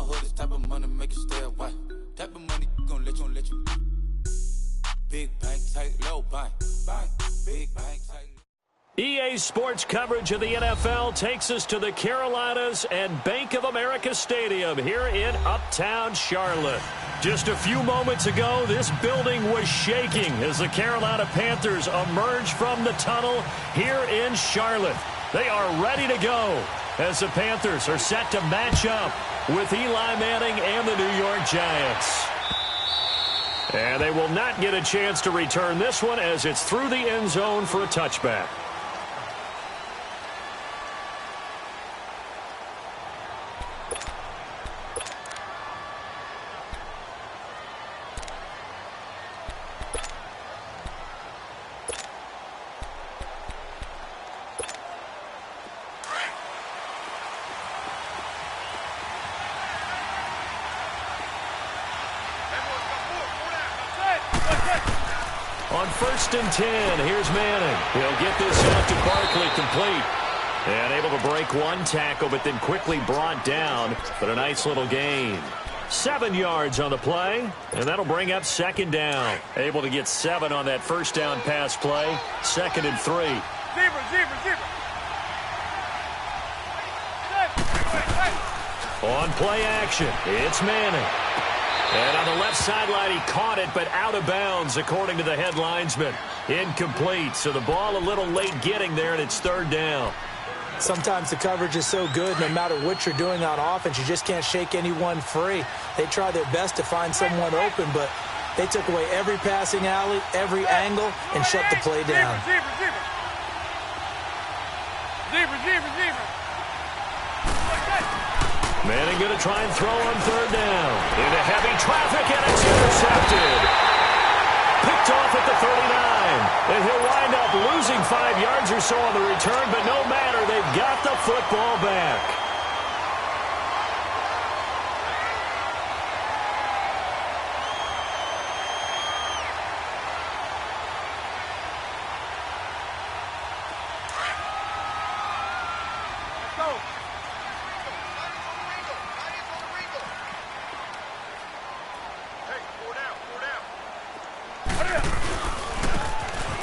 hood, this type of money make you stay away. Type of money gon' let you. Big bank, tight, low bank. Big bank, tight. EA Sports coverage of the NFL takes us to the Carolinas and Bank of America Stadium here in Uptown Charlotte. Just a few moments ago, this building was shaking as the Carolina Panthers emerged from the tunnel here in Charlotte. They are ready to go as the Panthers are set to match up with Eli Manning and the New York Giants. And they will not get a chance to return this one as it's through the end zone for a touchback. On 1st and 10, here's Manning. He'll get this out to Barkley complete. And able to break one tackle, but then quickly brought down. But a nice little gain. 7 yards on the play, and that'll bring up 2nd down. Able to get 7 on that 1st down pass play. 2nd and 3. On play action, it's Manning. And on the left sideline, he caught it, but out of bounds, according to the head linesman. Incomplete, so the ball a little late getting there, and it's 3rd down. Sometimes the coverage is so good, no matter what you're doing on offense, you just can't shake anyone free. They try their best to find someone open, but they took away every passing alley, every angle, and shut the play down. Manning going to try and throw on 3rd down. Into heavy traffic, and it's intercepted. Picked off at the 39. And he'll wind up losing 5 yards or so on the return, but no matter, they've got the football back.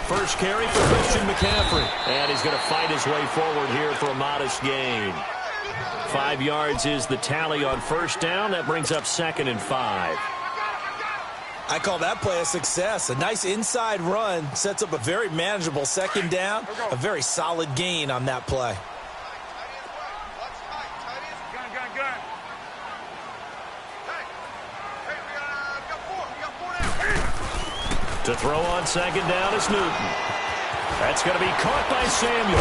First carry for Christian McCaffrey. And he's going to fight his way forward here for a modest gain. 5 yards is the tally on 1st down. That brings up 2nd and 5. I call that play a success. A nice inside run sets up a very manageable 2nd down. A very solid gain on that play. To throw on 2nd down is Newton. That's going to be caught by Samuel.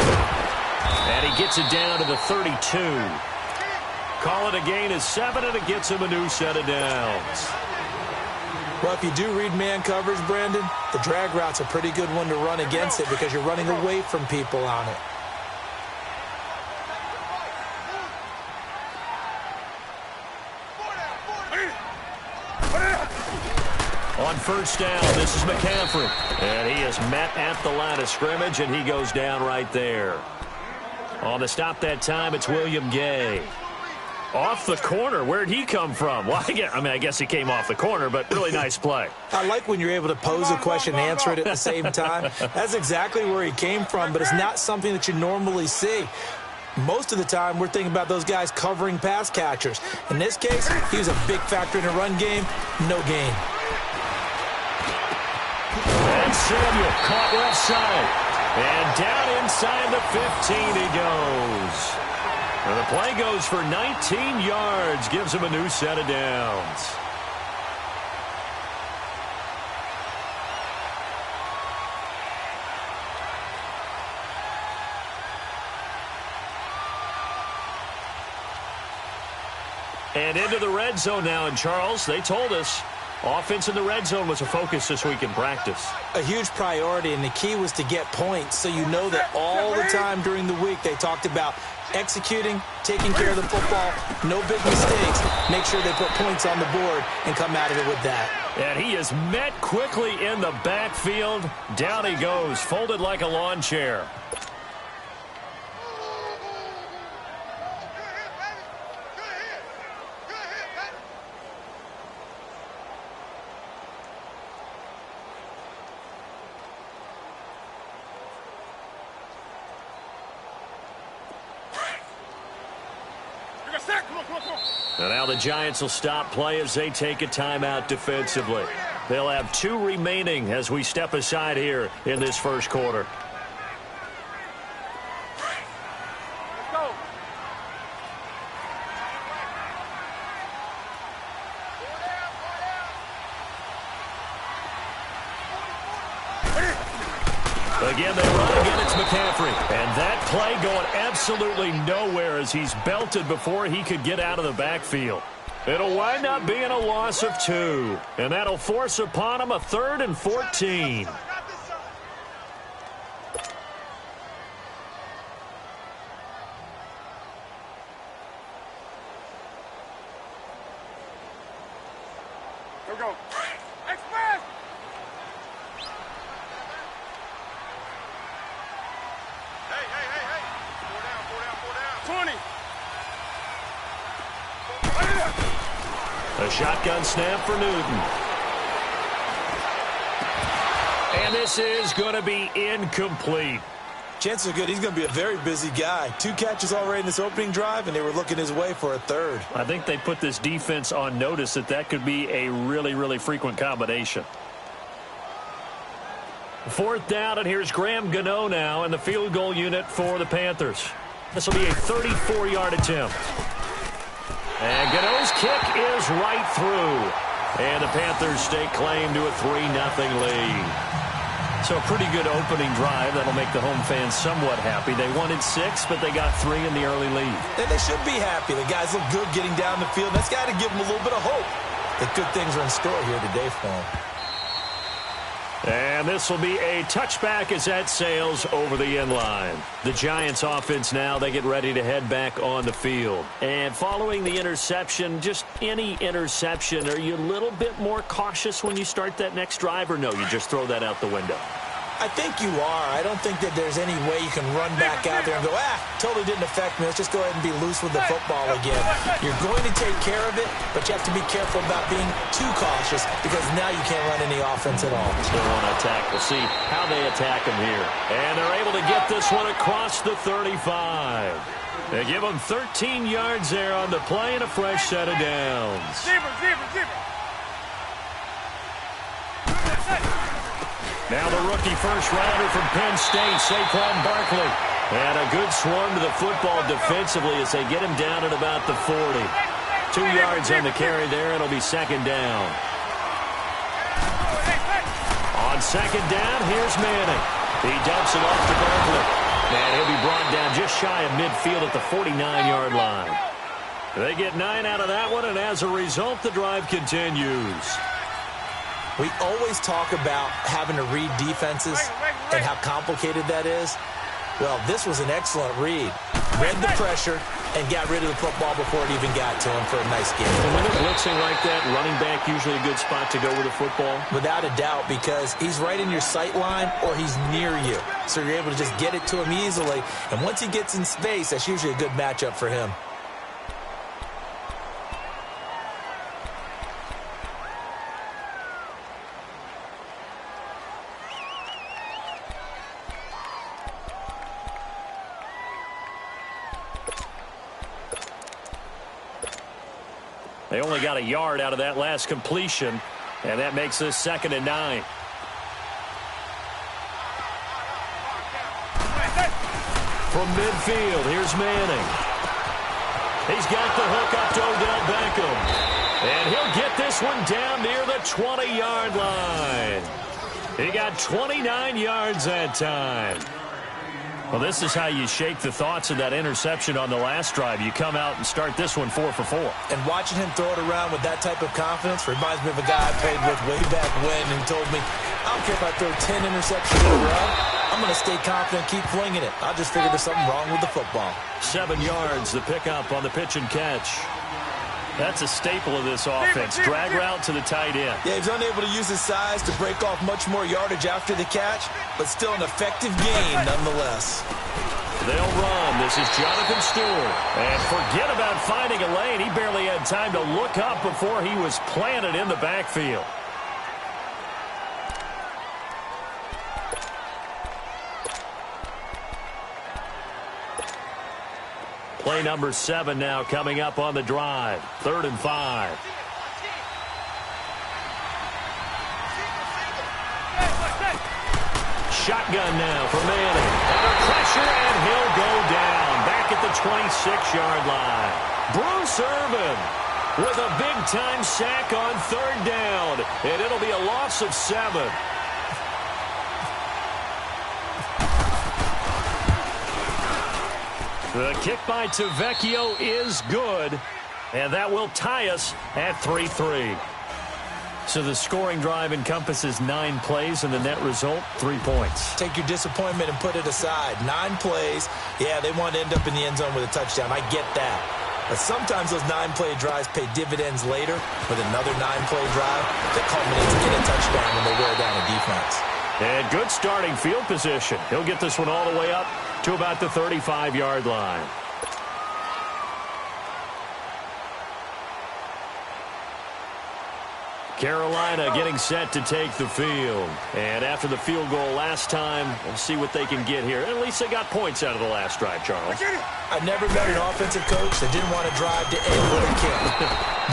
And he gets it down to the 32. Call it a gain of 7, and it gets him a new set of downs. Well, if you do read man coverage, Brandon, the drag route's a pretty good one to run against it because you're running away from people on it. On 1st down, this is McCaffrey. And he is met at the line of scrimmage, and he goes down right there. On the stop that time, it's William Gay. Off the corner. Where'd he come from? Well, I guess he came off the corner, but really nice play. I like when you're able to pose a question and answer it at the same time. That's exactly where he came from, but it's not something that you normally see. Most of the time, we're thinking about those guys covering pass catchers. In this case, he was a big factor in the run game. No gain. And Samuel caught left side. And down inside the 15 he goes. And the play goes for 19 yards. Gives him a new set of downs. And into the red zone now. And Charles, they told us offense in the red zone was a focus this week in practice. A huge priority, and the key was to get points. So you know that all the time during the week they talked about executing, taking care of the football, no big mistakes, make sure they put points on the board and come out of it with that. And he is met quickly in the backfield. Down he goes, folded like a lawn chair. And now the Giants will stop play as they take a timeout defensively. They'll have 2 remaining as we step aside here in this first quarter. Again, they run again. It's McCaffrey. And that play going absolutely nowhere as he's belted before he could get out of the backfield. It'll wind up being a loss of 2. And that'll force upon him a 3rd and 14. Here we go. Express! Hey. 4 down. 20. A shotgun snap for Newton. And this is going to be incomplete. Chances are good he's going to be a very busy guy. 2 catches already in this opening drive, and they were looking his way for a 3rd. I think they put this defense on notice that could be a really, really frequent combination. 4th down, and here's Graham Gano now in the field goal unit for the Panthers. This will be a 34-yard attempt. And Gano's kick is right through. And the Panthers stake claim to a 3-0 lead. So a pretty good opening drive. That'll make the home fans somewhat happy. They wanted 6, but they got 3 in the early lead. And they should be happy. The guys look good getting down the field. That's got to give them a little bit of hope that good things are in store here today for them. And this will be a touchback as that sails over the end line. The Giants offense now, they get ready to head back on the field. And following the interception, just any interception, are you a little bit more cautious when you start that next drive, or no, you just throw that out the window? I think you are. I don't think that there's any way you can run back out there and go, totally didn't affect me. Let's just go ahead and be loose with the football again. You're going to take care of it, but you have to be careful about being too cautious because now you can't run any offense at all. Still want to attack. We'll see how they attack him here. And they're able to get this one across the 35. They give him 13 yards there on the play and a fresh set of downs. Zebra. Now the rookie first-rounder from Penn State, Saquon Barkley. And a good swarm to the football defensively as they get him down at about the 40. 2 yards on the carry there. It'll be 2nd down. On 2nd down, here's Manning. He dumps it off to Barkley. And he'll be brought down just shy of midfield at the 49-yard line. They get 9 out of that one, and as a result, the drive continues. We always talk about having to read defenses and how complicated that is. Well, this was an excellent read. Read the pressure and got rid of the football before it even got to him for a nice game. And when they're blitzing like that, running back usually a good spot to go with the football? Without a doubt, because he's right in your sight line or he's near you. So you're able to just get it to him easily. And once he gets in space, that's usually a good matchup for him. They only got a yard out of that last completion, and that makes this 2nd and 9. From midfield, here's Manning. He's got the hook up to Odell Beckham. And he'll get this one down near the 20-yard line. He got 29 yards that time. Well, this is how you shake the thoughts of that interception on the last drive. You come out and start this one 4 for 4. And watching him throw it around with that type of confidence reminds me of a guy I played with way back when who told me, I don't care if I throw 10 interceptions in a row. I'm going to stay confident, keep flinging it. I'll just figure there's something wrong with the football. 7 yards, the pickup on the pitch and catch. That's a staple of this offense. Drag route to the tight end. Yeah, he's unable to use his size to break off much more yardage after the catch, but still an effective gain nonetheless. They'll run. This is Jonathan Stewart. And forget about finding a lane. He barely had time to look up before he was planted in the backfield. Play number 7 now coming up on the drive. 3rd and 5. Shotgun now for Manning. Under pressure, and he'll go down. Back at the 26-yard line. Bruce Irvin with a big-time sack on 3rd down. And it'll be a loss of 7. The kick by Tavecchio is good. And that will tie us at 3-3. So the scoring drive encompasses 9 plays, and the net result, 3 points. Take your disappointment and put it aside. 9 plays. Yeah, they want to end up in the end zone with a touchdown. I get that. But sometimes those 9-play drives pay dividends later with another 9-play drive that culminates in a touchdown when they wear down a defense. And good starting field position. He'll get this one all the way up to about the 35-yard line. Carolina getting set to take the field. And after the field goal last time, we'll see what they can get here. At least they got points out of the last drive, Charles. I've never met an offensive coach that didn't want to drive to end with a kick.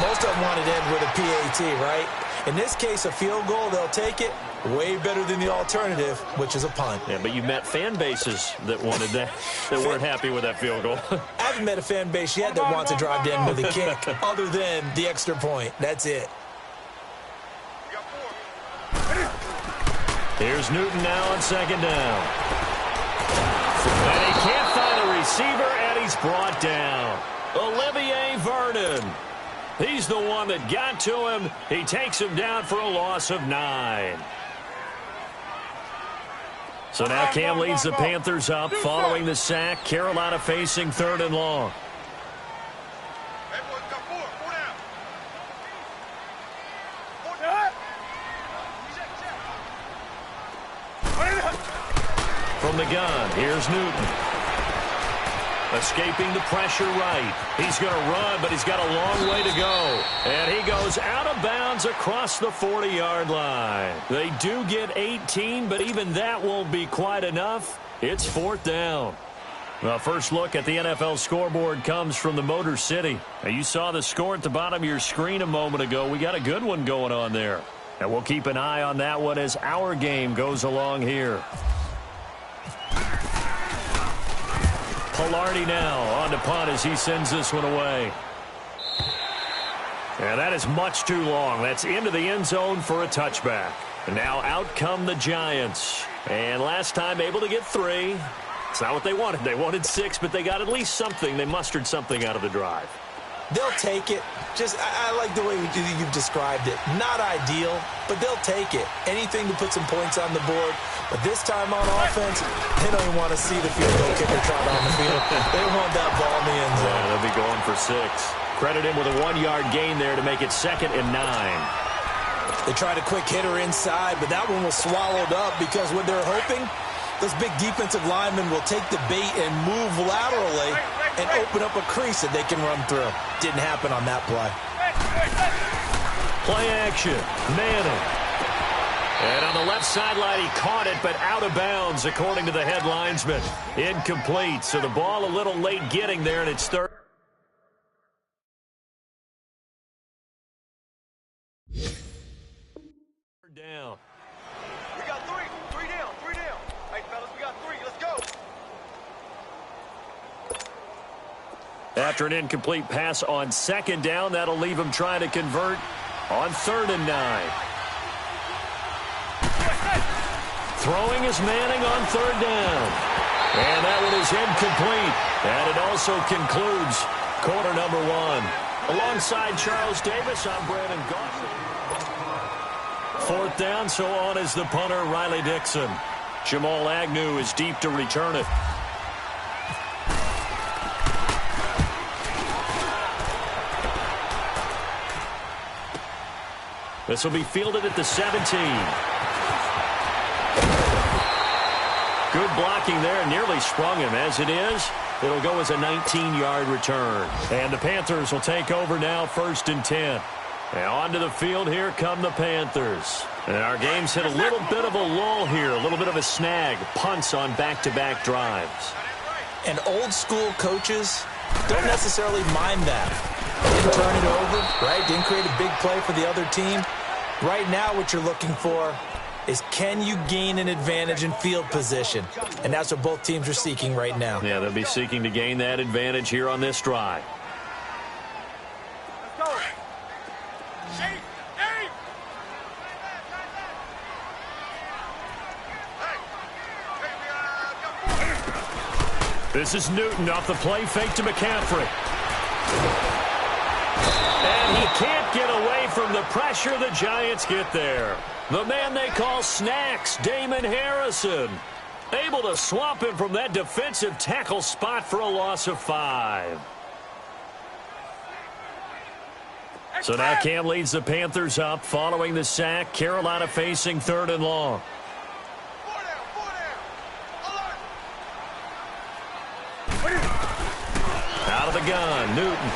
Most of them wanted to end with a PAT, right? In this case, a field goal, they'll take it. Way better than the alternative, which is a punt. Yeah, but you met fan bases that wanted that, that weren't happy with that field goal. I haven't met a fan base yet that wants to drive to end with a kick, other than the extra point. That's it. Here's Newton now on 2nd down. And he can't find a receiver, and he's brought down. Olivier Vernon. He's the one that got to him. He takes him down for a loss of 9. So now Cam leads the Panthers up following the sack. Carolina facing 3rd and long. From the gun, here's Newton. Escaping the pressure right. He's going to run, but he's got a long way to go. And he goes out of bounds across the 40-yard line. They do get 18, but even that won't be quite enough. It's 4th down. Well, first look at the NFL scoreboard comes from the Motor City. Now, you saw the score at the bottom of your screen a moment ago. We got a good one going on there. And we'll keep an eye on that one as our game goes along here. Pilardi now on to punt as he sends this one away. And that is much too long. That's into the end zone for a touchback. And now out come the Giants. And last time able to get 3. It's not what they wanted. They wanted 6, but they got at least something. They mustered something out of the drive. They'll take it. I like the way you've described it. Not ideal, but they'll take it. Anything to put some points on the board. But this time on offense, they don't even want to see the field goal kicker trot on the field. They want that ball in the end zone. Yeah, they'll be going for 6. Credit him with a 1-yard gain there to make it 2nd and 9. They tried a quick hitter inside, but that one was swallowed up because what they're hoping, those big defensive linemen will take the bait and move laterally and open up a crease that they can run through. Didn't happen on that play. Play action. Manning. And on the left sideline, he caught it, but out of bounds, according to the head linesman. Incomplete. So the ball a little late getting there, and it's 3rd down. We got 3. 3 down. 3 down. Hey, fellas, we got 3. Let's go. After an incomplete pass on 2nd down, that'll leave him trying to convert on 3rd and 9. Throwing is Manning on 3rd down. And that one is incomplete. And it also concludes quarter number 1. Alongside Charles Davis, I'm Brandon Goff. 4th down, so on is the punter, Riley Dixon. Jamal Agnew is deep to return it. This will be fielded at the 17. Good blocking there, nearly sprung him. As it is, it'll go as a 19-yard return. And the Panthers will take over now, 1st and 10. And onto the field, here come the Panthers. And our game's hit a little bit of a lull here, a little bit of a snag. Punts on back-to-back drives. And old-school coaches don't necessarily mind that. Didn't turn it over, right? Didn't create a big play for the other team. Right now what you're looking for is, can you gain an advantage in field position? And that's what both teams are seeking right now. Yeah, they'll be seeking to gain that advantage here on this drive. Let's go. This is Newton off the play fake to McCaffrey. And he can't get away from the pressure. The Giants get there. The man they call Snacks, Damon Harrison, able to swamp him from that defensive tackle spot for a loss of 5. So now Cam leads the Panthers up following the sack. Carolina facing 3rd and long. Out of the gun, Newton.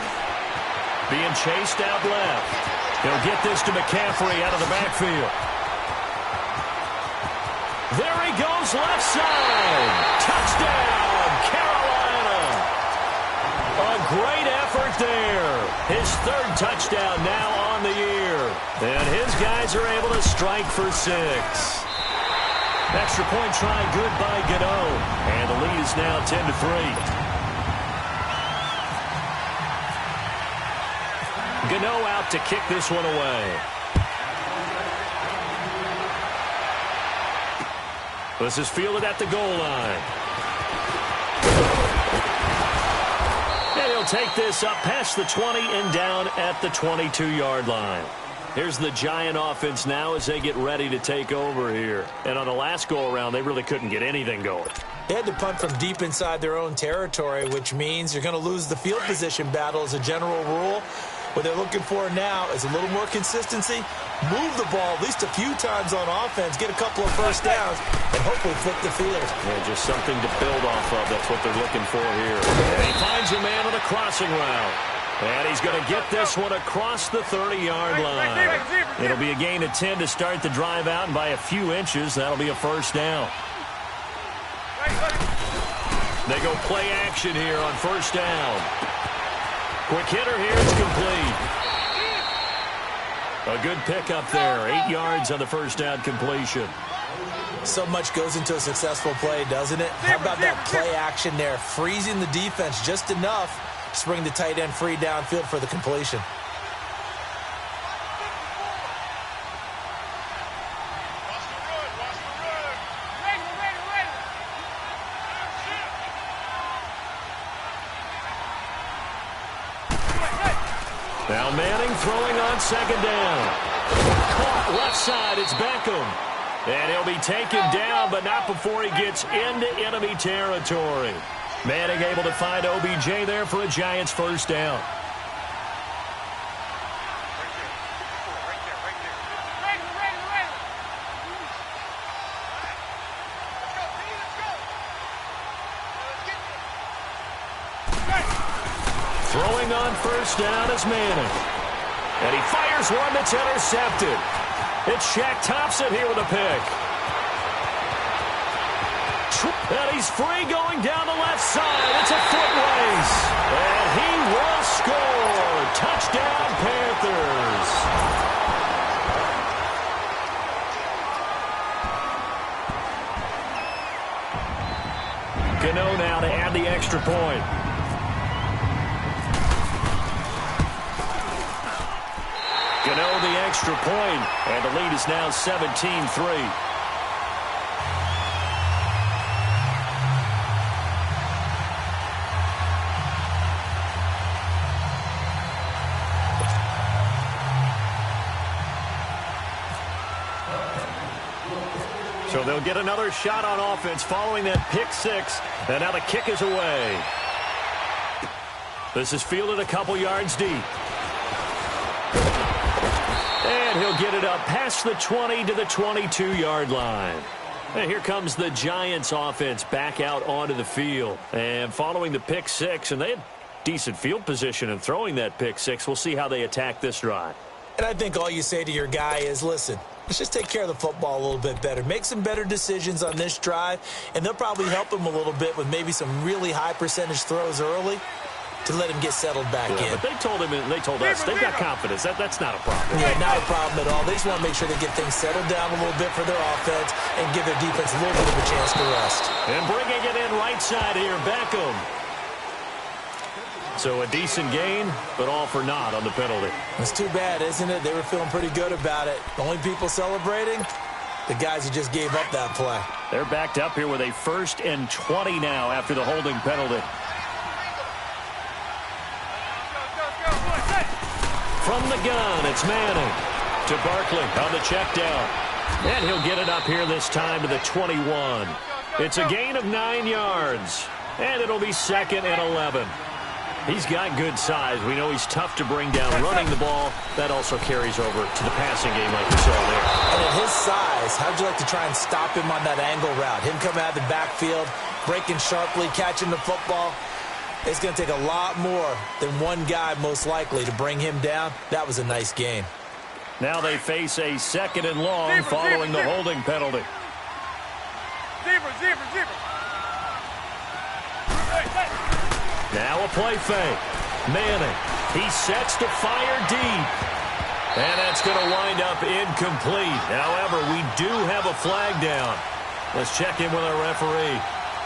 Being chased out left. He'll get this to McCaffrey out of the backfield. There he goes, left side. Touchdown, Carolina. A great effort there. His 3rd touchdown now on the year. And his guys are able to strike for 6. Extra point try good by Gano. And the lead is now 10-3. Gano out to kick this one away. This is fielded at the goal line. And he'll take this up past the 20 and down at the 22-yard line. Here's the Giant offense now as they get ready to take over here. And on the last go-around, they really couldn't get anything going. They had to punt from deep inside their own territory, which means you're going to lose the field position battle as a general rule. What they're looking for now is a little more consistency, move the ball at least a few times on offense, get a couple of first downs, and hopefully flip the field. Yeah, just something to build off of. That's what they're looking for here. And he finds a man on a crossing route. And he's going to get this one across the 30-yard line. It'll be a gain of 10 to start the drive out, and by a few inches, that'll be a first down. They go play action here on first down. Quick hitter here, it's complete. A good pickup there, 8 yards on the first down completion. So much goes into a successful play, doesn't it? How about that play action there, freezing the defense just enough to bring the tight end free downfield for the completion. Now Manning throwing on second down. Caught left side, it's Beckham. And he'll be taken down, but not before he gets into enemy territory. Manning able to find OBJ there for a Giants first down. Throwing on first down is Manning. And he fires one that's intercepted. It's Shaq Thompson here with a pick. And he's free going down the left side. It's a foot race. And he will score. Touchdown, Panthers. Gano now to add the extra point. Gano the extra point, and the lead is now 17-3. So they'll get another shot on offense following that pick six, and now the kick is away. This is fielded a couple yards deep. And he'll get it up past the 20 to the 22-yard line. And here comes the Giants offense back out onto the field. And following the pick six, and they had decent field position in throwing that pick six. We'll see how they attack this drive. And I think all you say to your guy is, listen, let's just take care of the football a little bit better. Make some better decisions on this drive, and they'll probably help him a little bit with maybe some really high percentage throws early. to let him get settled back in. But they told us they've got confidence. That's not a problem. Yeah, not a problem at all. They just want to make sure they get things settled down a little bit for their offense and give their defense a little bit of a chance to rest. And bringing it in right side here, Beckham. So a decent gain, but all for naught on the penalty. It's too bad, isn't it? They were feeling pretty good about it. The only people celebrating, the guys who just gave up that play. They're backed up here with a 1st and 20 now after the holding penalty. From the gun, it's Manning to Barkley on the check down. And he'll get it up here this time to the 21. It's a gain of 9 yards. And it'll be 2nd and 11. He's got good size. We know he's tough to bring down running the ball. That also carries over to the passing game like we saw there. And at his size, how'd you like to try and stop him on that angle route? Him coming out of the backfield, breaking sharply, catching the football. It's going to take a lot more than one guy, most likely, to bring him down. That was a nice game. Now they face a 2nd and long following the holding penalty. Zebra. Now a play fake. Manning. He sets to fire deep. And that's going to wind up incomplete. However, we do have a flag down. Let's check in with our referee.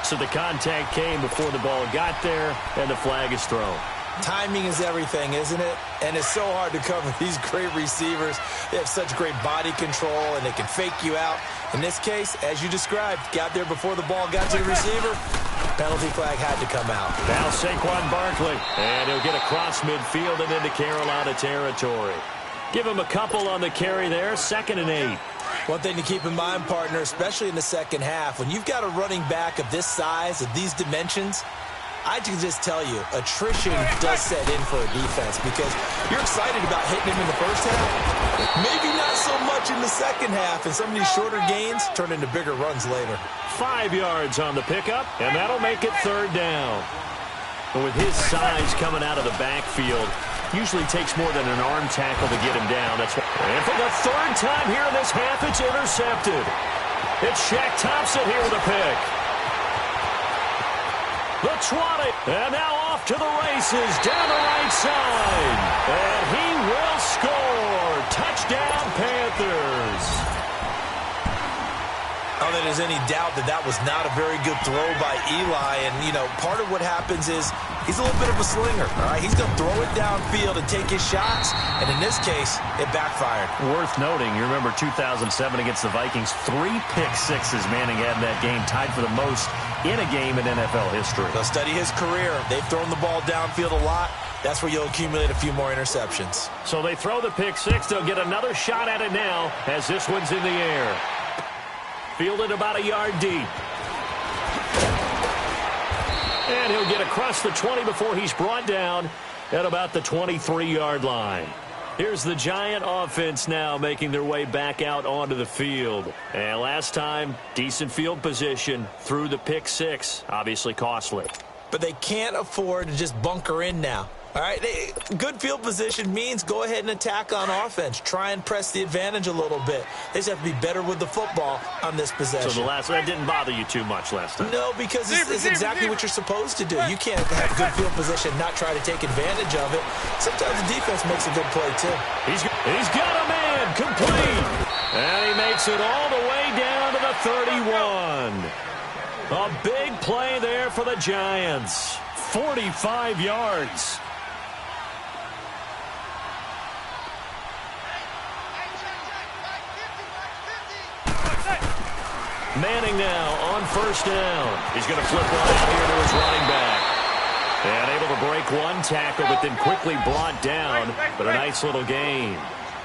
So the contact came before the ball got there, and the flag is thrown. Timing is everything, isn't it? And it's so hard to cover these great receivers. They have such great body control, and they can fake you out. In this case, as you described, got there before the ball got to the receiver. Penalty flag had to come out. Now Saquon Barkley, and he'll get across midfield and into Carolina territory. Give him a couple on the carry there, 2nd and 8. One thing to keep in mind, partner, especially in the second half, when you've got a running back of this size, of these dimensions, I can just tell you, attrition does set in for a defense because you're excited about hitting him in the first half. Maybe not so much in the second half, and some of these shorter gains turn into bigger runs later. 5 yards on the pickup, and that'll make it 3rd down. But with his size coming out of the backfield, usually takes more than an arm tackle to get him down. And for the 3rd time here in this half, it's intercepted. It's Shaq Thompson here with a pick. The 20, and now off to the races down the right side. And he will score. Touchdown, Panthers. I don't think there's any doubt that that was not a very good throw by Eli. And, you know, part of what happens is he's a little bit of a slinger, all right? He's going to throw it downfield and take his shots. And in this case, it backfired. Worth noting, you remember 2007 against the Vikings, 3 pick sixes Manning had in that game, tied for the most in a game in NFL history. So study his career. They've thrown the ball downfield a lot. That's where you'll accumulate a few more interceptions. So they throw the pick six. They'll get another shot at it now as this one's in the air. Fielded about a yard deep. And he'll get across the 20 before he's brought down at about the 23-yard line. Here's the Giant offense now making their way back out onto the field. And last time, decent field position through the pick six. Obviously costly. But they can't afford to just bunker in now. All right, good field position means go ahead and attack on offense. Try and press the advantage a little bit. They just have to be better with the football on this possession. So that didn't bother you too much last time? No, because it's exactly what you're supposed to do. You can't have good field position, not try to take advantage of it. Sometimes the defense makes a good play, too. He's got a man, complete. And he makes it all the way down to the 31. A big play there for the Giants. 45 yards. Manning now on first down. He's going to flip one out here to his running back. And able to break one tackle, but then quickly brought down. But a nice little gain.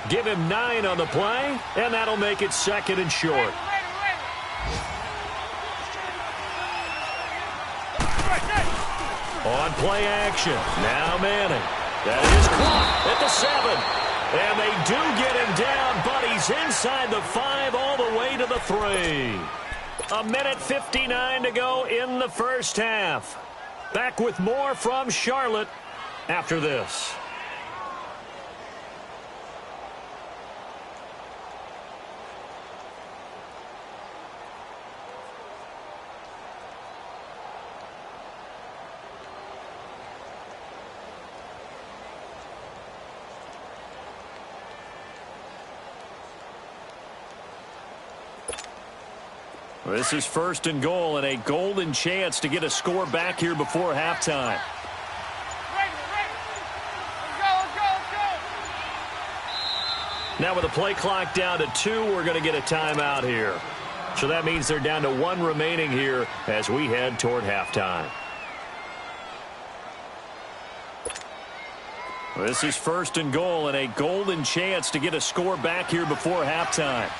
Give him 9 on the play, and that'll make it 2nd and short. On play action. Now Manning. That is caught at the 7. And they do get him down, but he's inside the 5 all the way to the 3. A minute 59 to go in the first half. Back with more from Charlotte after this. This is 1st and goal and a golden chance to get a score back here before halftime. Now with the play clock down to 2, we're going to get a timeout here. So that means they're down to 1 remaining here as we head toward halftime. This is 1st and goal and a golden chance to get a score back here before halftime.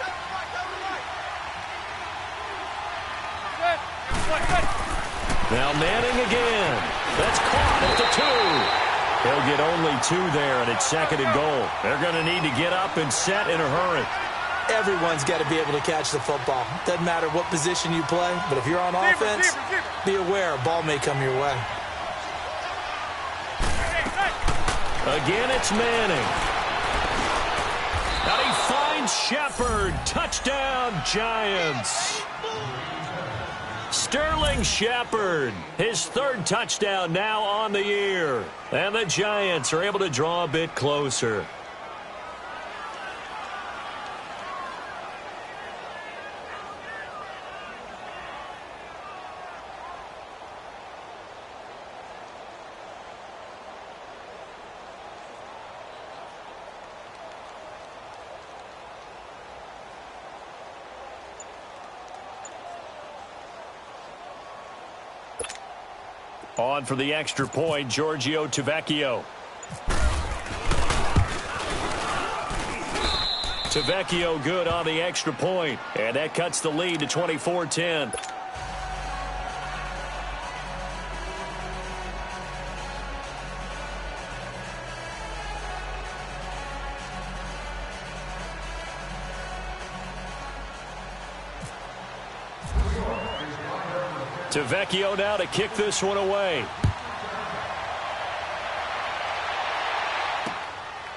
Now Manning again. That's caught at the 2. He'll get only 2 there, and it's 2nd and goal. They're going to need to get up and set in a hurry. Everyone's got to be able to catch the football. Doesn't matter what position you play, but if you're on offense, be aware a ball may come your way. Again, it's Manning. Now he finds Shepard. Touchdown, Giants. Sterling Shepard, his 3rd touchdown now on the year. And the Giants are able to draw a bit closer. On for the extra point, Giorgio Tavecchio. Tavecchio good on the extra point, and that cuts the lead to 24-10. Tavecchio now to kick this one away.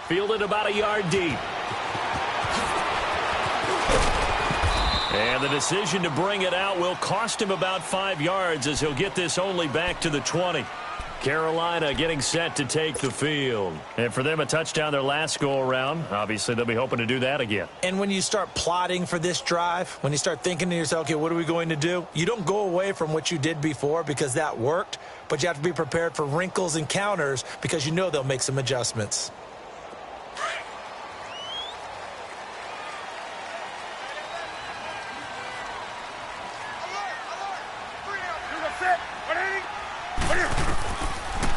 Fielded about a yard deep. And the decision to bring it out will cost him about 5 yards as he'll get this only back to the 20. Carolina getting set to take the field. And for them, a touchdown their last go-around. Obviously, they'll be hoping to do that again. And when you start plotting for this drive, when you start thinking to yourself, okay, what are we going to do? You don't go away from what you did before because that worked, but you have to be prepared for wrinkles and counters because you know they'll make some adjustments.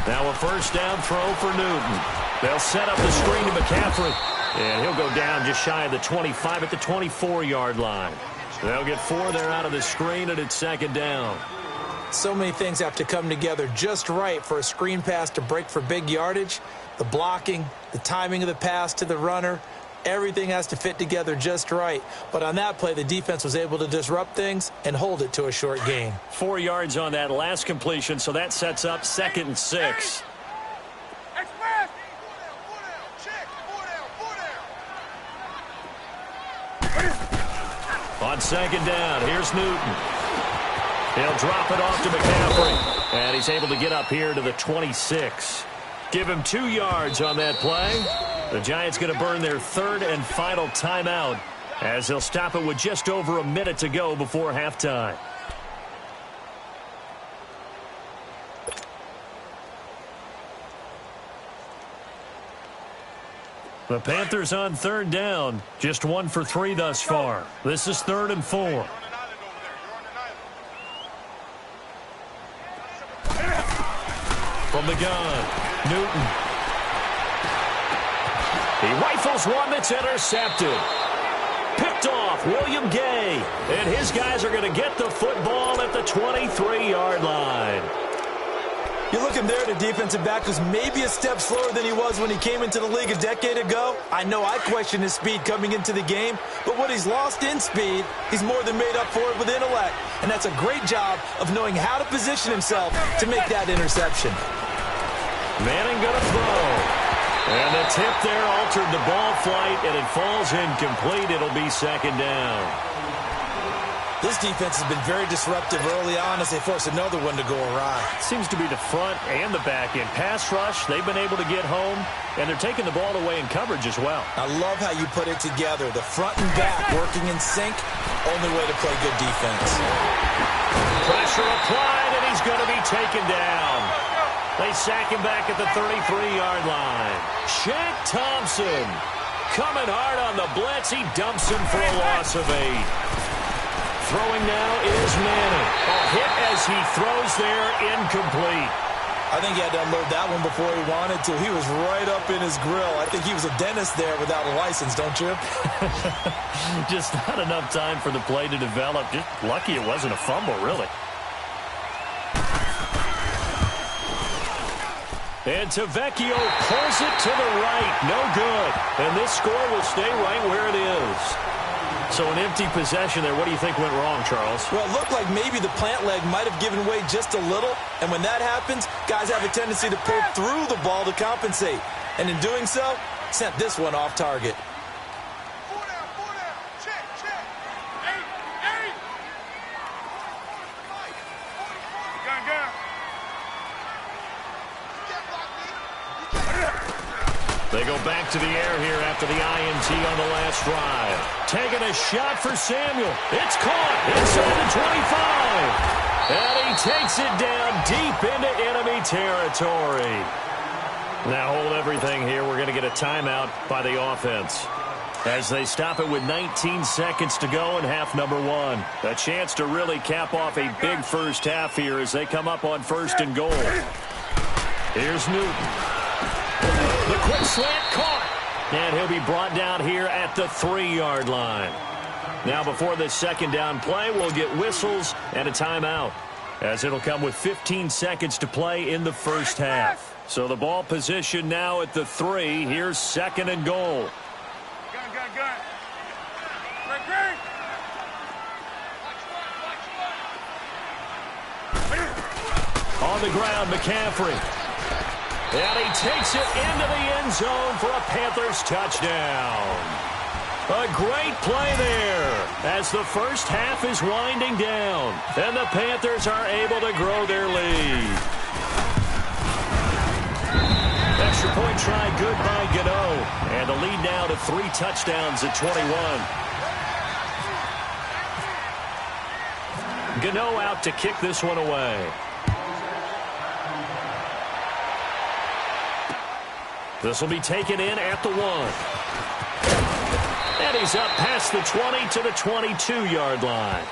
Now a 1st down throw for Newton. They'll set up the screen to McCaffrey. And he'll go down just shy of the 25 at the 24-yard line. They'll get 4 there out of the screen, and it's 2nd down. So many things have to come together just right for a screen pass to break for big yardage. The blocking, the timing of the pass to the runner, everything has to fit together just right. But on that play, the defense was able to disrupt things and hold it to a short gain. 4 yards on that last completion, so that sets up 2nd and 6. On 2nd down, here's Newton. He'll drop it off to McCaffrey. And he's able to get up here to the 26. Give him 2 yards on that play. The Giants going to burn their 3rd and final timeout as they'll stop it with just over a minute to go before halftime. The Panthers on 3rd down, just 1 for 3 thus far. This is 3rd and 4. From the gun, Newton. He rifles one that's intercepted. Picked off, William Gay. And his guys are going to get the football at the 23-yard line. You're looking there at a defensive back who's maybe a step slower than he was when he came into the league a decade ago. I know I questioned his speed coming into the game, but what he's lost in speed, he's more than made up for it with intellect. And that's a great job of knowing how to position himself to make that interception. Manning going to throw. And the tip there altered the ball flight, and it falls incomplete. It'll be 2nd down. This defense has been very disruptive early on as they force another one to go awry. Seems to be the front and the back end. Pass rush, they've been able to get home, and they're taking the ball away in coverage as well. I love how you put it together. The front and back working in sync, only way to play good defense. Pressure applied, and he's going to be taken down. They sack him back at the 33-yard line. Shaq Thompson coming hard on the blitz. He dumps him for a loss of 8. Throwing now is Manning. A hit as he throws there, incomplete. I think he had to unload that one before he wanted to. He was right up in his grill. I think he was a dentist there without a license, don't you? Just not enough time for the play to develop. Just lucky it wasn't a fumble, really. And Tavecchio pulls it to the right. No good. And this score will stay right where it is. So an empty possession there. What do you think went wrong, Charles? Well, it looked like maybe the plant leg might have given way just a little. And when that happens, guys have a tendency to pull through the ball to compensate. And in doing so, sent this one off target. Four down. Check. 8. Gun. They go back to the air here after the INT on the last drive. Taking a shot for Samuel. It's caught inside the 25. And he takes it down deep into enemy territory. Now hold everything here. We're going to get a timeout by the offense as they stop it with 19 seconds to go in half number 1. A chance to really cap off a big first half here as they come up on 1st and goal. Here's Newton. The quick slant caught. And he'll be brought down here at the 3-yard line. Now before this second down play, we'll get whistles and a timeout, as it'll come with 15 seconds to play in the first half. So the ball position now at the 3. Here's 2nd and goal. Gun. Greg. On the ground, McCaffrey. And he takes it into the end zone for a Panthers touchdown. A great play there as the first half is winding down. And the Panthers are able to grow their lead. Extra point try good by Gano. And the lead now to 3 touchdowns at 21. Gano out to kick this one away. This will be taken in at the 1. And he's up past the 20 to the 22-yard line.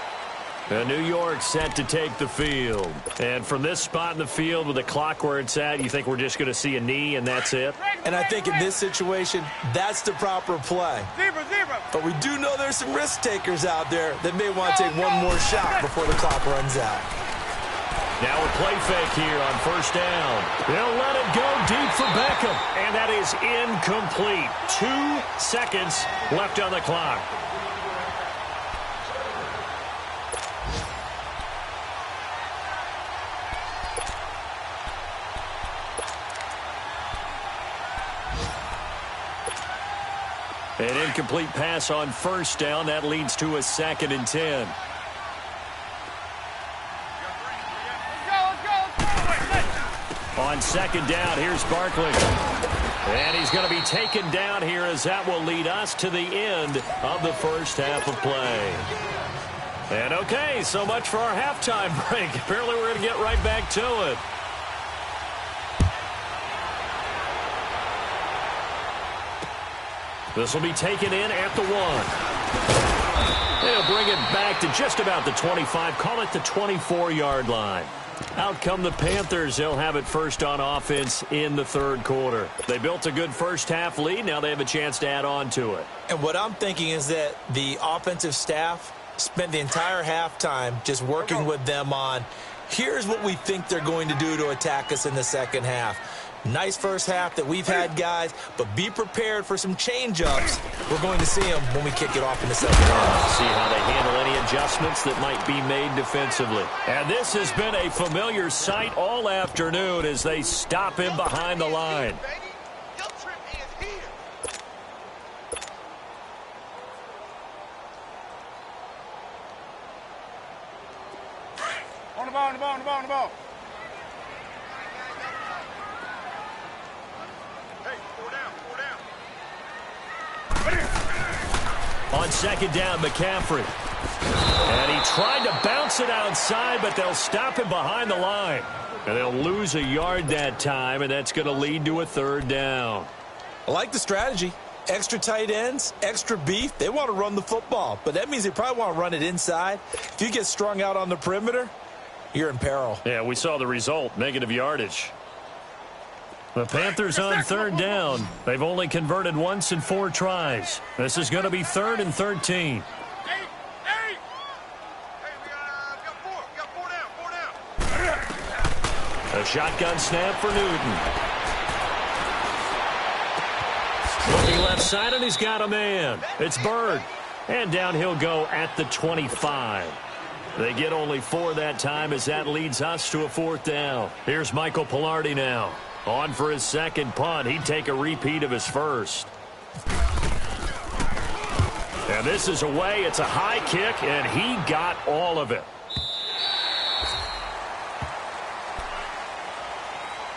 And New York set to take the field. And from this spot in the field with the clock where it's at, you think we're just going to see a knee and that's it? And I think in this situation, that's the proper play. Zebra. But we do know there's some risk takers out there that may want to take one more shot before the clock runs out. Now a play fake here on 1st down. They'll let it go deep for Beckham. And that is incomplete. 2 seconds left on the clock. An incomplete pass on 1st down. That leads to a 2nd and 10. On 2nd down, here's Barkley. And he's going to be taken down here as that will lead us to the end of the first half of play. And okay, so much for our halftime break. Apparently we're going to get right back to it. This will be taken in at the 1. They'll bring it back to just about the 25. Call it the 24-yard line. Out come the Panthers. They'll have it first on offense in the 3rd quarter. They built a good first half lead. Now they have a chance to add on to it. And what I'm thinking is that the offensive staff spent the entire halftime just working with them on, here's what we think they're going to do to attack us in the second half. Nice first half that we've had, guys, but be prepared for some change-ups. We're going to see them when we kick it off in the second half. See how they handle any adjustments that might be made defensively. And this has been a familiar sight all afternoon as they stop him behind the line. the ball, on the ball, on the ball, on the ball. Hey, 4 down, 4 down. On second down, McCaffrey. And he tried to bounce it outside, but they'll stop him behind the line. And they'll lose a yard that time, and that's going to lead to a third down. I like the strategy. Extra tight ends, extra beef. They want to run the football, but that means they probably want to run it inside. If you get strung out on the perimeter, you're in peril. Yeah, we saw the result, negative yardage. The Panthers on third down. They've only converted once in 4 tries. This is going to be 3rd and 13. A shotgun snap for Newton. Looking left side, and he's got a man. It's Bird. And down he'll go at the 25. They get only 4 that time as that leads us to a 4th down. Here's Michael Pilardi now. On for his second punt. He'd take a repeat of his first. And this is away. It's a high kick, and he got all of it.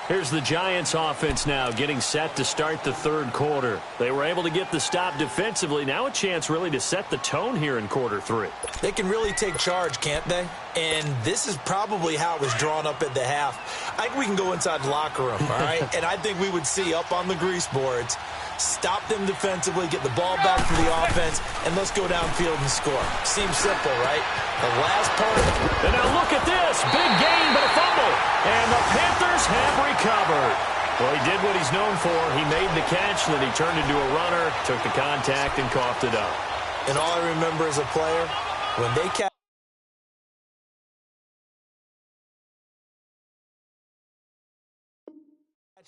Here's the Giants offense now getting set to start the third quarter. They were able to get the stop defensively. Now a chance really to set the tone here in quarter 3. They can really take charge, can't they? And this is probably how it was drawn up at the half. I think we can go inside the locker room, all right? And I think we would see up on the grease boards, stop them defensively, get the ball back to the offense, and let's go downfield and score. Seems simple, right? The last part. And now look at this. Big gain, but a fumble. And the Panthers have recovered. Well, he did what he's known for. He made the catch, then he turned into a runner, took the contact, and coughed it up. And all I remember as a player, when they catch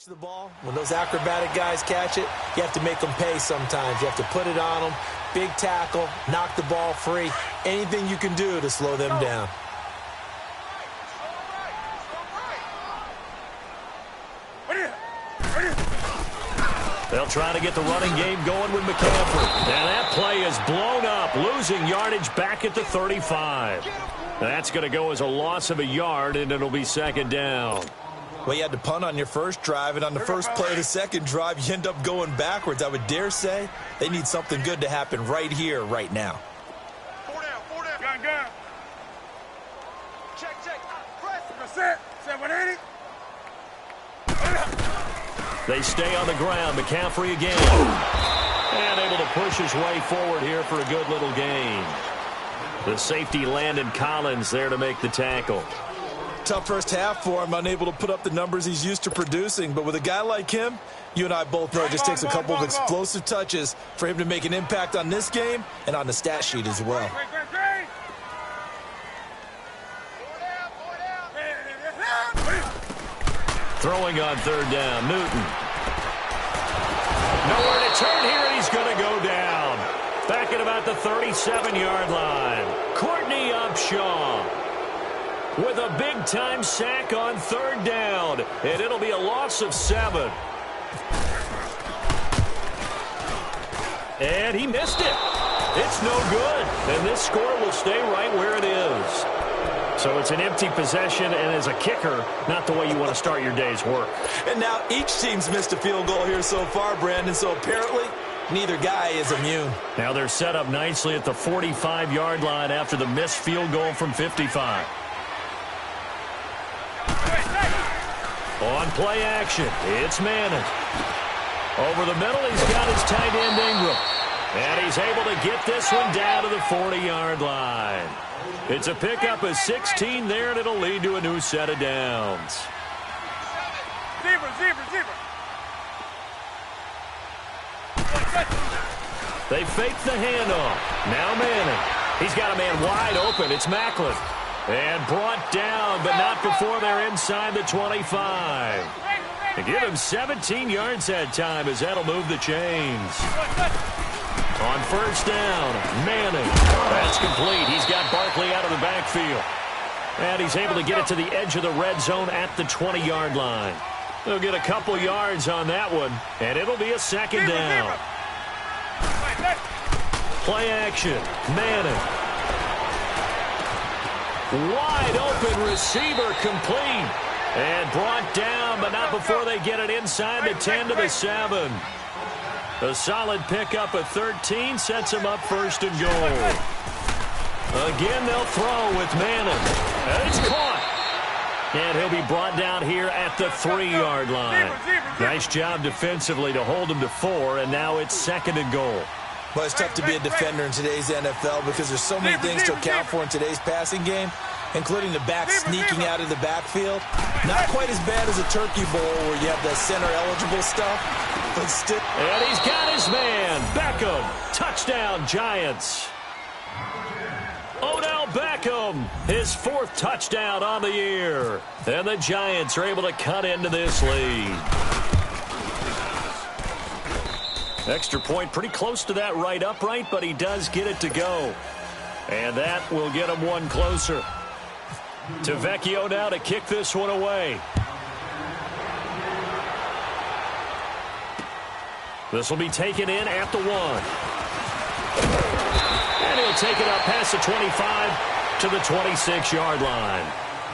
the ball, when those acrobatic guys catch it, you have to make them pay sometimes. You have to put it on them, big tackle, knock the ball free, anything you can do to slow them down. They'll try to get the running game going with McCaffrey. And that play is blown up, losing yardage back at the 35. That's going to go as a loss of a yard, and it'll be second down. Well, you had to punt on your first drive, and on the first play of the second drive, you end up going backwards. I would dare say they need something good to happen right here, right now. 4 down, 4 down. Gun, gun. Check, check. Press. Set. 780. They stay on the ground. McCaffrey again. And able to push his way forward here for a good little gain. The safety Landon Collins there to make the tackle. Tough first half for him, unable to put up the numbers he's used to producing. But with a guy like him, you and I both know it just takes a couple of explosive touches for him to make an impact on this game and on the stat sheet as well. Throwing on third down, Newton. Nowhere to turn here, and he's going to go down. Back at about the 37-yard line. Courtney Upshaw with a big-time sack on third down, and it'll be a loss of 7. And he missed it. It's no good, and this score will stay right where it is. So it's an empty possession, and as a kicker, not the way you want to start your day's work. And now each team's missed a field goal here so far, Brandon, so apparently neither guy is immune. Now they're set up nicely at the 45-yard line after the missed field goal from 55. On play action, it's Manning. Over the middle, he's got his tight end Ingram. And he's able to get this one down to the 40-yard line. It's a pickup of 16 there, and it'll lead to a new set of downs. Zebra, zebra, zebra. They fake the handoff. Now Manning. He's got a man wide open. It's Macklin. And brought down, but not before they're inside the 25. They give him 17 yards that time as that'll move the chains. On first down, Manning. That's complete. He's got Barkley out of the backfield. And he's able to get it to the edge of the red zone at the 20-yard line. They'll get a couple yards on that one, and it'll be a second down. Play action, Manning. Wide open receiver complete. And brought down, but not before they get it inside the 10 to the 7. A solid pickup of 13 sets them up first and goal. Again, they'll throw with Manning. And it's caught. And he'll be brought down here at the 3-yard line. Nice job defensively to hold him to 4, and now it's second and goal. Well, it's tough to be a defender in today's NFL because there's so many things to account for in today's passing game, including the back sneaking out of the backfield. Not quite as bad as a turkey bowl where you have the center-eligible stuff, but still. And he's got his man, Beckham. Touchdown, Giants. Odell Beckham, his 4th touchdown on the year. And the Giants are able to cut into this lead. Extra point pretty close to that right upright, but he does get it to go. And that will get him one closer. To Vecchio now to kick this one away. This will be taken in at the 1. And he'll take it up past the 25 to the 26-yard line.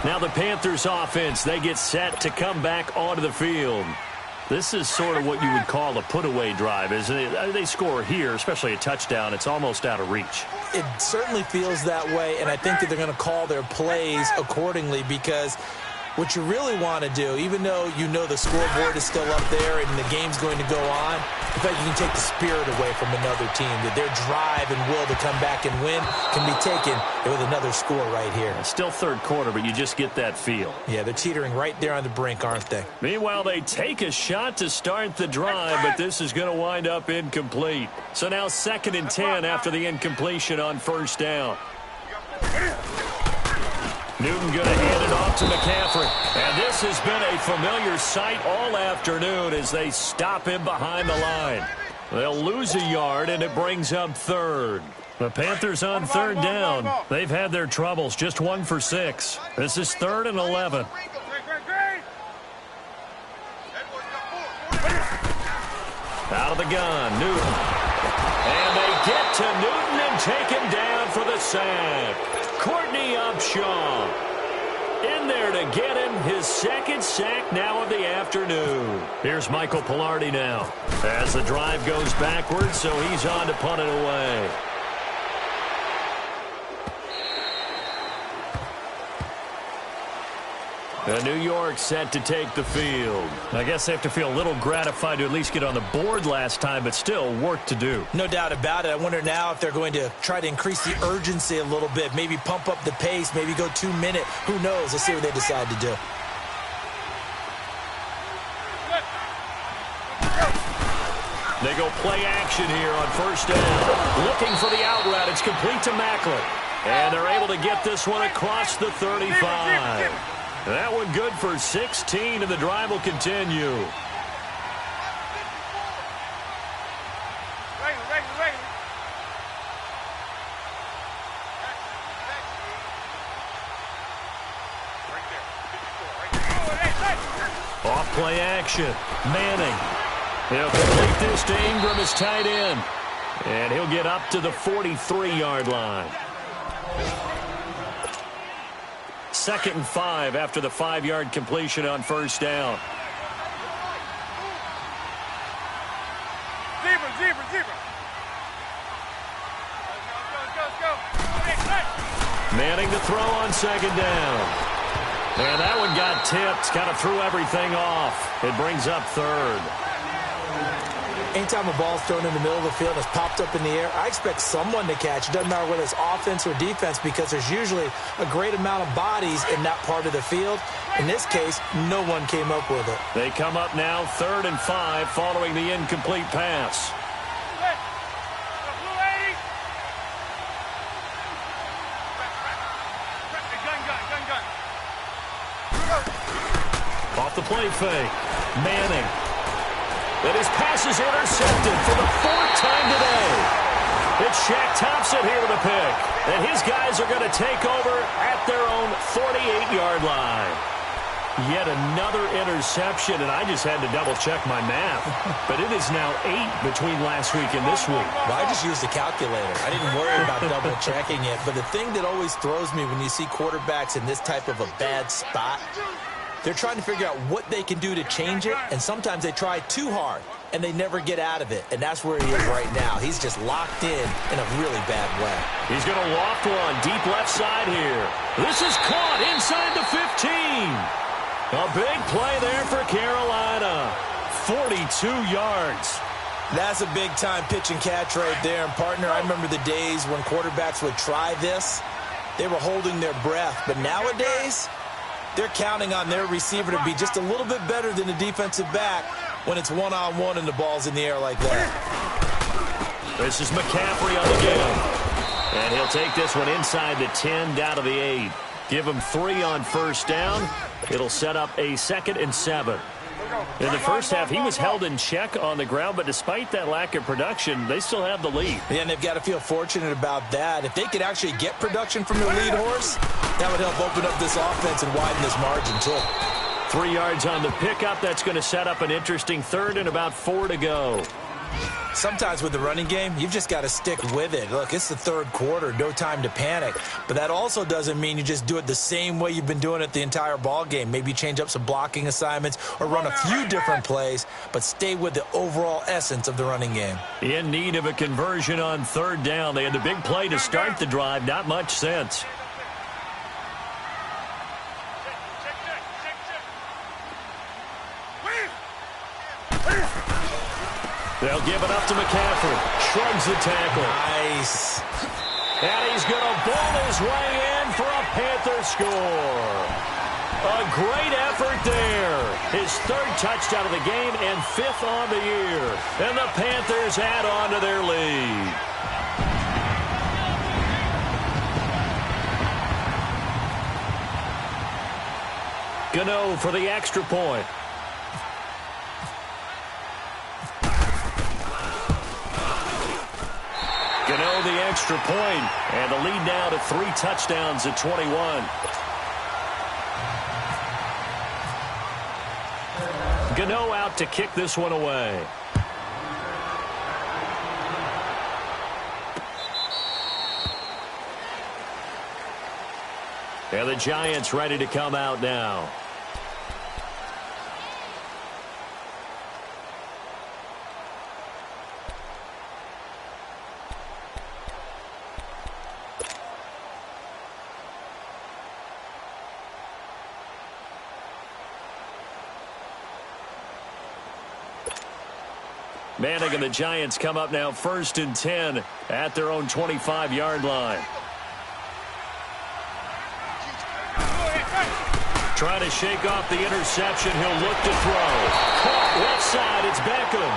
Now the Panthers offense, they get set to come back onto the field. This is sort of what you would call a put-away drive, isn't it? They score here, especially a touchdown. It's almost out of reach. It certainly feels that way, and I think that they're going to call their plays accordingly because what you really want to do, even though you know the scoreboard is still up there and the game's going to go on, in fact, you can take the spirit away from another team, that their drive and will to come back and win can be taken with another score right here. It's still third quarter, but you just get that feel. Yeah, they're teetering right there on the brink, aren't they? Meanwhile, they take a shot to start the drive, but this is going to wind up incomplete. So now 2nd and 10 after the incompletion on first down. Newton going to hand it off to McCaffrey. And this has been a familiar sight all afternoon as they stop him behind the line. They'll lose a yard, and it brings up 3rd. The Panthers on 3rd down. They've had their troubles, just 1 for 6. This is 3rd and 11. Out of the gun, Newton. And they get to Newton and take him down for the sack. Courtney Upshaw in there to get him his 2nd sack now of the afternoon. Here's Michael Pilardi now as the drive goes backwards, so he's on to punt it away. And New York set to take the field. I guess they have to feel a little gratified to at least get on the board last time, but still work to do. No doubt about it. I wonder now if they're going to try to increase the urgency a little bit, maybe pump up the pace, maybe go 2-minute. Who knows? Let's see what they decide to do. They go play action here on first down. Looking for the out route. It's complete to Macklin. And they're able to get this one across the 35. That one good for 16, and the drive will continue. Off play action. Manning. He'll complete this to Ingram as tight end. And he'll get up to the 43-yard line. 2nd and 5 after the 5-yard completion on first down. Zebra. Manning to throw on 2nd down. And that one got tipped, kind of threw everything off. It brings up 3rd. Anytime a ball's thrown in the middle of the field and it's popped up in the air, I expect someone to catch. It doesn't matter whether it's offense or defense because there's usually a great amount of bodies in that part of the field. In this case, no one came up with it. They come up now 3rd and 5 following the incomplete pass. Off the play fake. Manning. And his pass is intercepted for the 4th time today. It's Shaq Thompson here with a pick. And his guys are going to take over at their own 48-yard line. Yet another interception, and I just had to double-check my math. But it is now 8 between last week and this week. Well, I just used a calculator. I didn't worry about double-checking it. But the thing that always throws me when you see quarterbacks in this type of a bad spot, they're trying to figure out what they can do to change it, and sometimes they try too hard, and they never get out of it. And that's where he is right now. He's just locked in a really bad way. He's going to loft one deep left side here. This is caught inside the 15. A big play there for Carolina. 42 yards. That's a big-time pitch and catch right there. And, partner, I remember the days when quarterbacks would try this. They were holding their breath. But nowadays, they're counting on their receiver to be just a little bit better than the defensive back when it's one-on-one and the ball's in the air like that. This is McCaffrey on the game. And he'll take this one inside the 10, down to the 8. Give him 3 on first down. It'll set up a 2nd and 7. In the first half, he was held in check on the ground, but despite that lack of production, they still have the lead. Yeah, and they've got to feel fortunate about that. If they could actually get production from their lead horse, that would help open up this offense and widen this margin, too. 3 yards on the pickup. That's going to set up an interesting 3rd and about 4 to go. Sometimes with the running game, you've just got to stick with it. Look, it's the 3rd quarter, no time to panic. But that also doesn't mean you just do it the same way you've been doing it the entire ball game. Maybe change up some blocking assignments or run a few different plays, but stay with the overall essence of the running game. In need of a conversion on 3rd down. They had the big play to start the drive. Not much sense. They'll give it up to McCaffrey. Shrugs the tackle. Nice. And he's going to ball his way in for a Panther score. A great effort there. His 3rd touchdown of the game and 5th on the year. And the Panthers add on to their lead. Gano for the extra point. Gano the extra point, and the lead now to 3 touchdowns at 21. Gano out to kick this one away. And the Giants ready to come out now. Manning and the Giants come up now 1st and 10 at their own 25-yard line. Trying to shake off the interception. He'll look to throw. Caught left side. It's Beckham.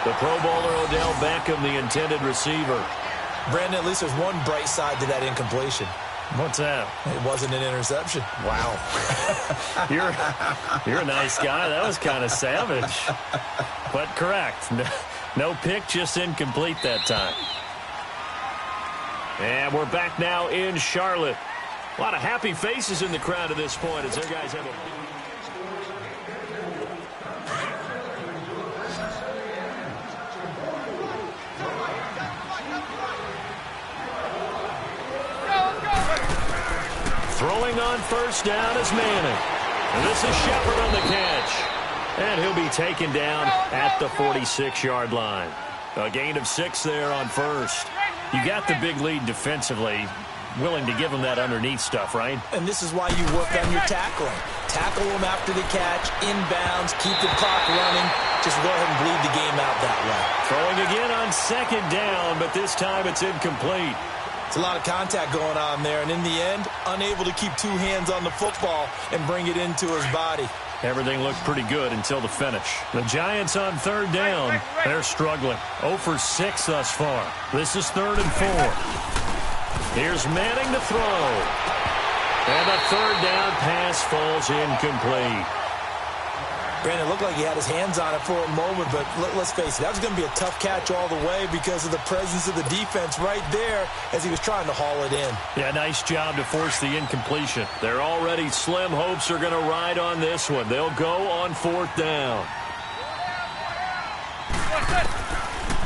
The Pro Bowler Odell Beckham, the intended receiver. Brandon, at least there's one bright side to that incompletion. What's that? It wasn't an interception. Wow. You're a nice guy. That was kind of savage. But correct. No pick, just incomplete that time. And we're back now in Charlotte. A lot of happy faces in the crowd at this point as their guys have a... Throwing on first down is Manning. And this is Shepard on the catch. And he'll be taken down at the 46-yard line. A gain of 6 there on first. You got the big lead defensively. Willing to give them that underneath stuff, right? And this is why you work on your tackling. Tackle them after the catch, inbounds, keep the clock running. Just go ahead and bleed the game out that way. Throwing again on 2nd down, but this time it's incomplete. It's a lot of contact going on there, and in the end, unable to keep 2 hands on the football and bring it into his body. Everything looked pretty good until the finish. The Giants on 3rd down. They're struggling. 0 for 6 thus far. This is 3rd and 4. Here's Manning to throw. And the 3rd down pass falls incomplete. Brandon, it looked like he had his hands on it for a moment, but let's face it, that was going to be a tough catch all the way because of the presence of the defense right there as he was trying to haul it in. Yeah, nice job to force the incompletion. They're already slim hopes are going to ride on this one. They'll go on 4th down.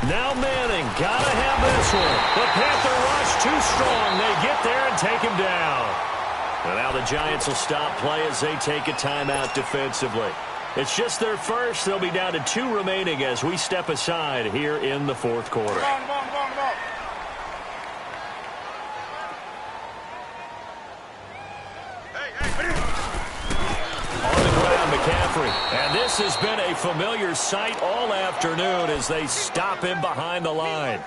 Now Manning, gotta have this one. The Panther rush too strong. They get there and take him down. And now the Giants will stop play as they take a timeout defensively. It's just their first. They'll be down to 2 remaining as we step aside here in the 4th quarter. Come on. On the ground, McCaffrey. And this has been a familiar sight all afternoon as they stop him behind the line.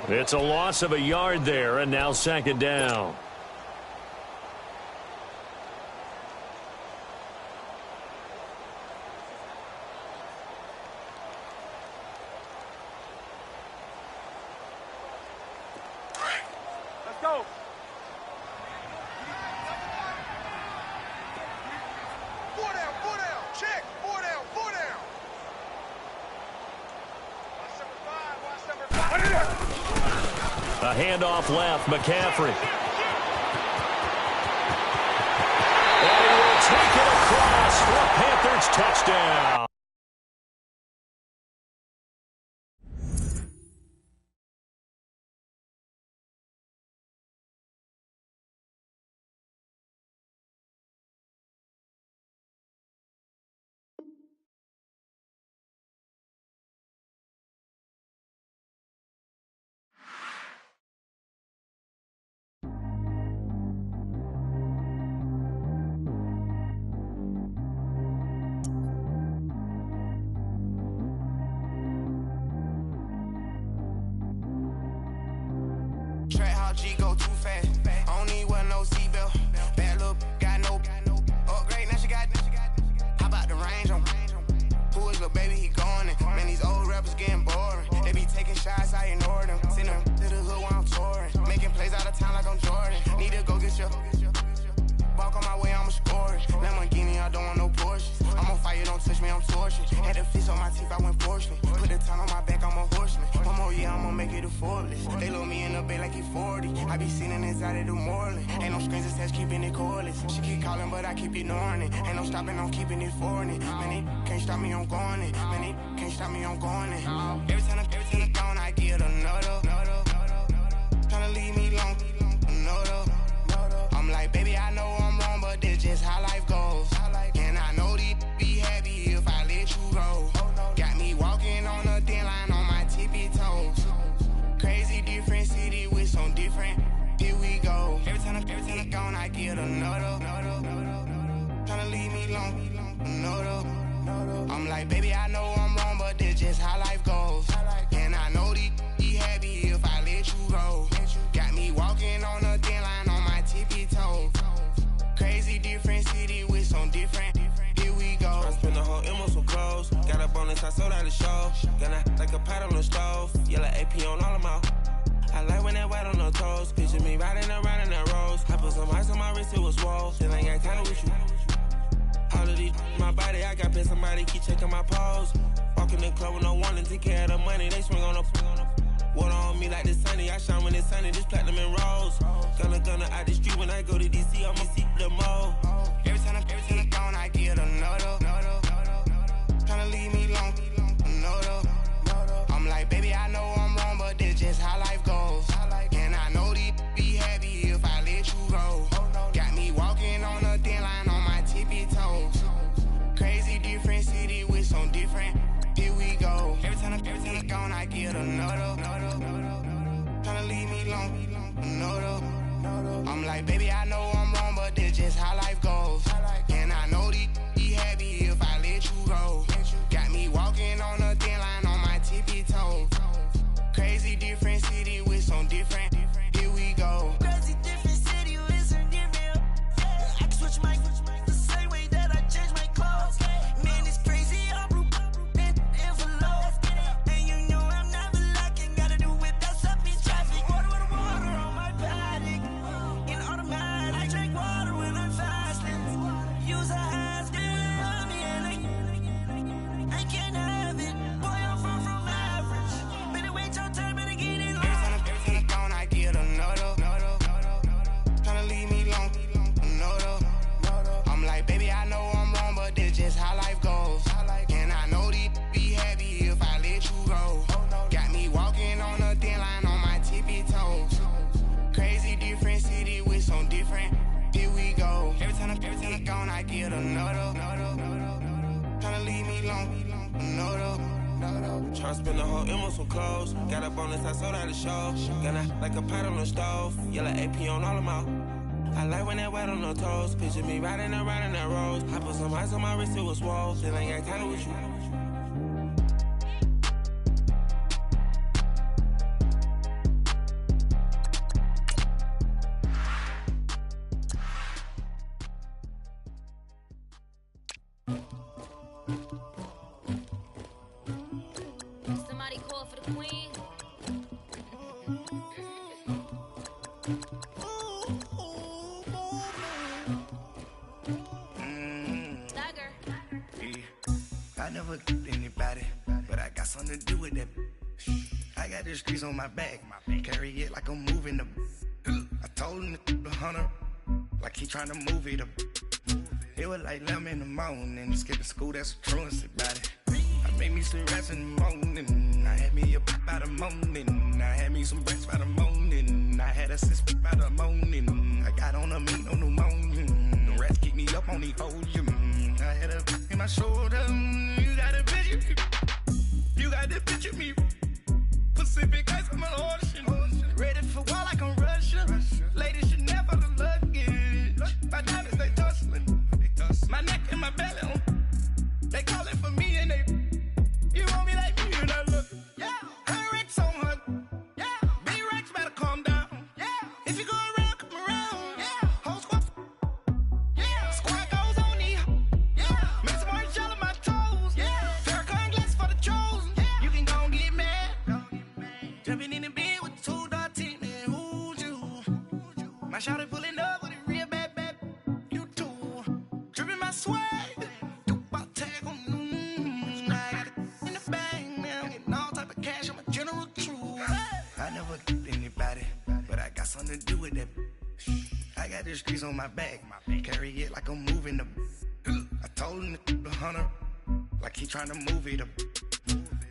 It's a loss of a yard there, and now 2nd down. Let's go. 4 down. Check. 4 down. Watch number 5. A handoff left, McCaffrey. And he will take it across for a Panthers touchdown. Track how G go too fast. I don't need wear no seatbelt. Bad look, got no upgrade. Now she got. How about the range on? Who is little baby? He going in. Man, these old rappers getting boring. They be taking shots, I ignore them. Send them to the hood while I'm touring. Making plays out of town like I'm Jordan. Need to go get your. Walk on my way, I'ma score it. Lamborghini, I don't want no Porsches. I'm on fire, don't touch me, I'm tortured. Had the fish on my teeth, I went fortunate. Put the time on my back, I'm a horseman. One more year, I'ma make it a Forbes. They load me in the bay like he 40. I be seen inside of the Moreland. Ain't no screens attached, keeping it cordless. She keep calling, but I keep ignoring it. Ain't no stopping, I'm keeping it foreign it. Man, they can't stop me, I'm going it. Man, they can't stop me, I'm going it. Every time I'm gone, I get another. Tryna leave me long, another. I'm like, baby, I know I'm wrong, but this just how life goes. And I know these be happy if I let you go. Got me walking on a thin line on my tippy toes. Crazy different city with some different. Here we go. Every time I'm gone, I get another. Tryna leave me long, another. I'm like, baby, I know I'm wrong, but this just how life goes. And I know these be happy if I let you go. Got me walking on a thin line on my tippy toes. Crazy different city with some different. Here we go. I spent the whole M on some clothes. Got a bonus, I sold out the show. Gonna like a pot on the stove. Yellow AP on all of my. I like when that white on the toes. Picture me riding around in that rose. I put some ice on my wrist, it was swole. Still ain't got time with you. All of these, my body, I got pay somebody keep checking my pose. Walking in the club with no warning, take care of the money. They swing on the. Water on me like the sunny, I shine when it's sunny, just platinum and rose. Gonna out the street when I go to DC, I'ma see the mo. Every time I'm gone, I get another. Tryna leave me long, another. I'm like, baby, I know I'm wrong, but this just how life goes. And I know these be happy if I let you go. Got me walking on a thin line on my tippy toes. Crazy different city with some different. Here we go. Every time I'm gone, I get another. Tryna leave me long, another. I'm like, baby, I know I'm wrong, but this just how life goes. And I know these be happy if I let you go. Got me walking on a thin line on my tippy toes. Crazy different city with some different. Here we go. Crazy different city with some different. I can switch my the same way that I change my clothes. Man, it's crazy. I'm envelope. And you know I'm never lacking. Gotta do it, that's up in traffic. Water on my paddock. In automatic. Tryna leave me alone, no, Tryna spend the whole M on some clothes. Got up on this, I sold out the show. Gonna like a pot on the stove. Yellow AP on all of my. I like when that wet on the toes. Picture me riding around in that rose. I put some ice on my wrist, it was swole. Then I got tired with you. Somebody call for the queen. I never killed anybody, but I got something to do with that. I got the streets on my back, carry it like I'm moving the. I told him the hunter, like he trying to move it up. It was like 11 in the morning, skipping school, that's a truancy about it. I made me some rats in the morning, I had me a pop by the morning, I had me some breasts by the morning, I had a sis by the morning, I got on a meat on the morning, the rats kicked me up on the podium, I had a in my shoulder, you got a picture, you got the picture me, Pacific ice on my ocean, ready for war like I'm Russian, ladies should never the luggage, my diamonds they tussling, my neck and my belly on. They calling for me and they. You want me like me and I look. Yeah. Her Rex on her. Yeah. B-Rex better calm down. Yeah. If you go around, come around. Yeah. Whole squad. Yeah. Squad goes on the. Yeah. Make some orange gel on my toes. Yeah. Farrakhan glass for the chosen. Yeah. You can go and get mad. Jumping in the bed with 2 dark teeth, man. Who's you? My shawty pulling up with a real bad. You too. Dripping my swag. I never killed anybody, but I got something to do with that. I got the streets on my back, carry it like I'm moving the. I told him the hunter, like he trying to move it up.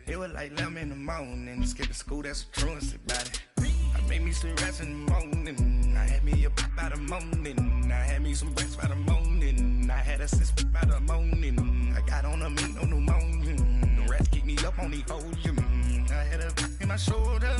It was like 11 in the morning, skipping school, that's a truancy about it. I made me some rats in the morning, I had me a pop by the morning, I had me some breasts by the morning, I had a sis by the morning, I got on a meat on the morning, the rats kicked me up on the podium, I had a in my shoulder.